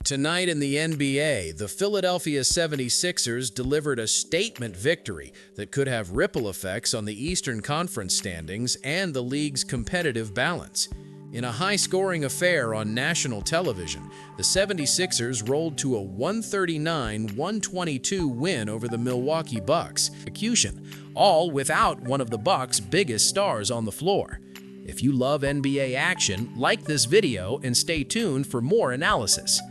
Tonight in the NBA, the Philadelphia 76ers delivered a statement victory that could have ripple effects on the Eastern Conference standings and the league's competitive balance. In a high-scoring affair on national television, the 76ers rolled to a 139-122 win over the Milwaukee Bucks, all without one of the Bucks' biggest stars on the floor. If you love NBA action, like this video and stay tuned for more analysis.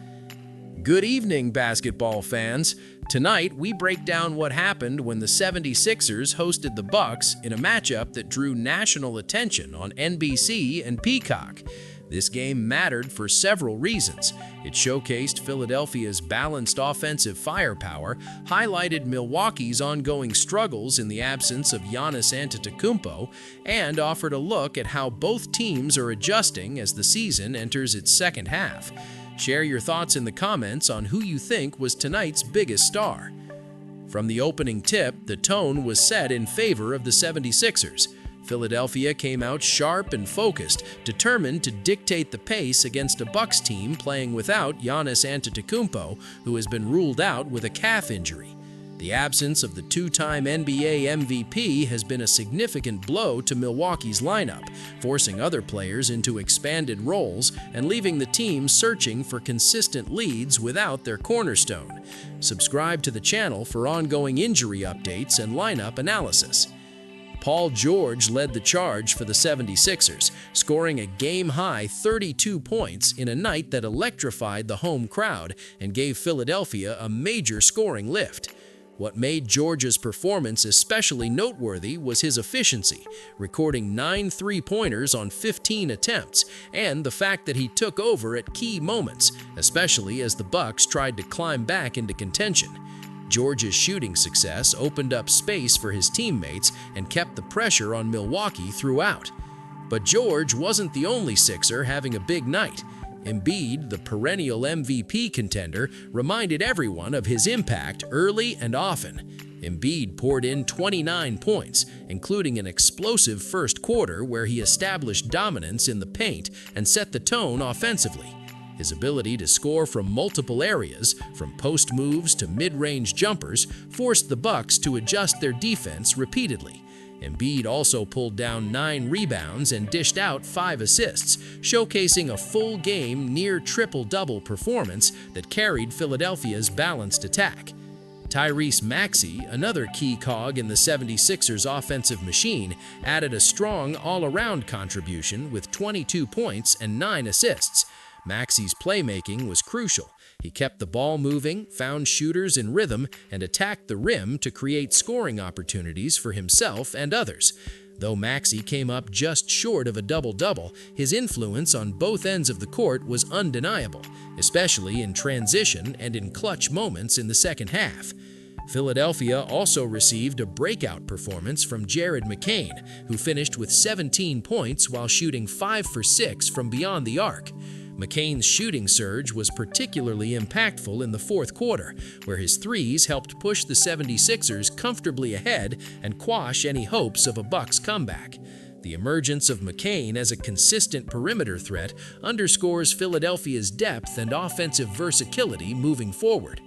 Good evening, basketball fans. Tonight, we break down what happened when the 76ers hosted the Bucks in a matchup that drew national attention on NBC and Peacock. This game mattered for several reasons. It showcased Philadelphia's balanced offensive firepower, highlighted Milwaukee's ongoing struggles in the absence of Giannis Antetokounmpo, and offered a look at how both teams are adjusting as the season enters its second half. Share your thoughts in the comments on who you think was tonight's biggest star. From the opening tip, the tone was set in favor of the 76ers. Philadelphia came out sharp and focused, determined to dictate the pace against a Bucks team playing without Giannis Antetokounmpo, who has been ruled out with a calf injury. The absence of the two-time NBA MVP has been a significant blow to Milwaukee's lineup, forcing other players into expanded roles and leaving the team searching for consistent leads without their cornerstone. Subscribe to the channel for ongoing injury updates and lineup analysis. Paul George led the charge for the 76ers, scoring a game-high 32 points in a night that electrified the home crowd and gave Philadelphia a major scoring lift. What made George's performance especially noteworthy was his efficiency, recording 9 three-pointers on 15 attempts, and the fact that he took over at key moments, especially as the Bucks tried to climb back into contention. George's shooting success opened up space for his teammates and kept the pressure on Milwaukee throughout. But George wasn't the only Sixer having a big night. Embiid, the perennial MVP contender, reminded everyone of his impact early and often. Embiid poured in 29 points, including an explosive first quarter where he established dominance in the paint and set the tone offensively. His ability to score from multiple areas, from post moves to mid-range jumpers, forced the Bucks to adjust their defense repeatedly. Embiid also pulled down 9 rebounds and dished out 5 assists, showcasing a full-game near triple-double performance that carried Philadelphia's balanced attack. Tyrese Maxey, another key cog in the 76ers' offensive machine, added a strong all-around contribution with 22 points and 9 assists. Maxey's playmaking was crucial. He kept the ball moving, found shooters in rhythm, and attacked the rim to create scoring opportunities for himself and others. Though Maxey came up just short of a double-double, his influence on both ends of the court was undeniable, especially in transition and in clutch moments in the second half. Philadelphia also received a breakout performance from Jared McCain, who finished with 17 points while shooting 5 for 6 from beyond the arc. McCain's shooting surge was particularly impactful in the fourth quarter, where his threes helped push the 76ers comfortably ahead and quash any hopes of a Bucks comeback. The emergence of McCain as a consistent perimeter threat underscores Philadelphia's depth and offensive versatility moving forward.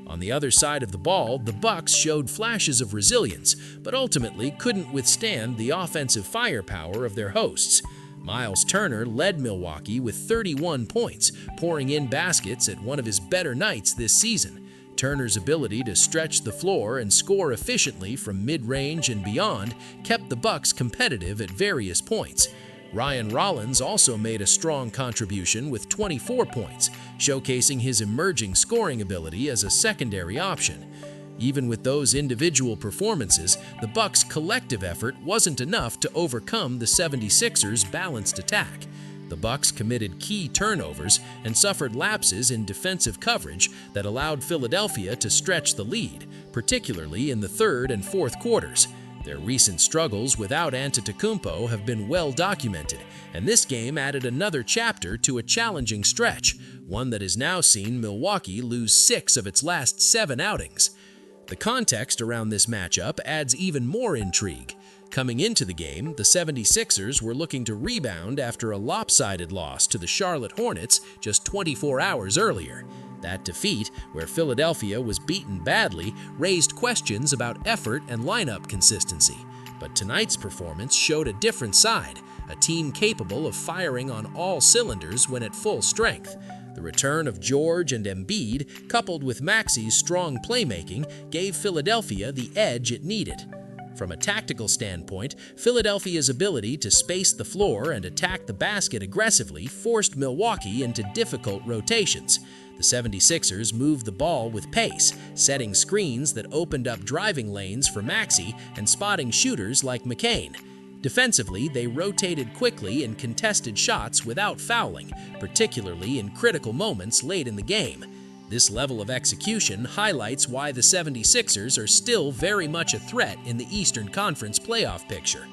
On the other side of the ball, the Bucks showed flashes of resilience, but ultimately couldn't withstand the offensive firepower of their hosts. Miles Turner led Milwaukee with 31 points, pouring in baskets at one of his better nights this season. Turner's ability to stretch the floor and score efficiently from mid-range and beyond kept the Bucks competitive at various points. Ryan Rollins also made a strong contribution with 24 points, showcasing his emerging scoring ability as a secondary option. Even with those individual performances, the Bucks' collective effort wasn't enough to overcome the 76ers' balanced attack. The Bucks committed key turnovers and suffered lapses in defensive coverage that allowed Philadelphia to stretch the lead, particularly in the third and fourth quarters. Their recent struggles without Antetokounmpo have been well documented, and this game added another chapter to a challenging stretch, one that has now seen Milwaukee lose 6 of its last 7 outings. The context around this matchup adds even more intrigue. Coming into the game, the 76ers were looking to rebound after a lopsided loss to the Charlotte Hornets just 24 hours earlier. That defeat, where Philadelphia was beaten badly, raised questions about effort and lineup consistency. But tonight's performance showed a different side, a team capable of firing on all cylinders when at full strength. The return of George and Embiid, coupled with Maxey's strong playmaking, gave Philadelphia the edge it needed. From a tactical standpoint, Philadelphia's ability to space the floor and attack the basket aggressively forced Milwaukee into difficult rotations. The 76ers moved the ball with pace, setting screens that opened up driving lanes for Maxey and spotting shooters like McCain. Defensively, they rotated quickly and contested shots without fouling, particularly in critical moments late in the game. This level of execution highlights why the 76ers are still very much a threat in the Eastern Conference playoff picture.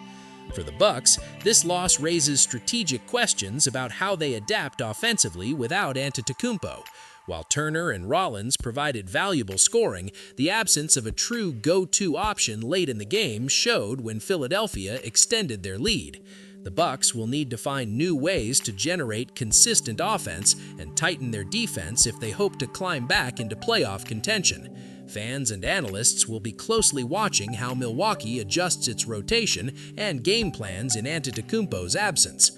For the Bucks, this loss raises strategic questions about how they adapt offensively without Antetokounmpo. While Turner and Rollins provided valuable scoring, the absence of a true go-to option late in the game showed when Philadelphia extended their lead. The Bucks will need to find new ways to generate consistent offense and tighten their defense if they hope to climb back into playoff contention. Fans and analysts will be closely watching how Milwaukee adjusts its rotation and game plans in Antetokounmpo's absence.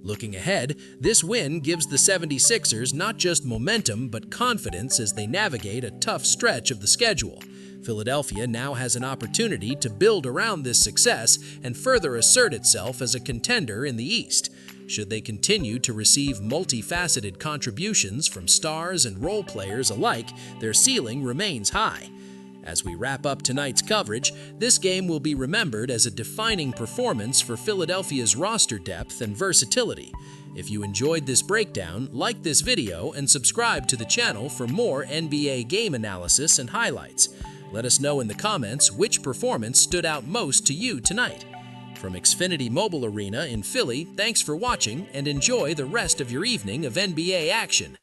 Looking ahead, this win gives the 76ers not just momentum but confidence as they navigate a tough stretch of the schedule. Philadelphia now has an opportunity to build around this success and further assert itself as a contender in the East. Should they continue to receive multifaceted contributions from stars and role players alike, their ceiling remains high. As we wrap up tonight's coverage, this game will be remembered as a defining performance for Philadelphia's roster depth and versatility. If you enjoyed this breakdown, like this video and subscribe to the channel for more NBA game analysis and highlights. Let us know in the comments which performance stood out most to you tonight. From Xfinity Mobile Arena in Philly, thanks for watching and enjoy the rest of your evening of NBA action.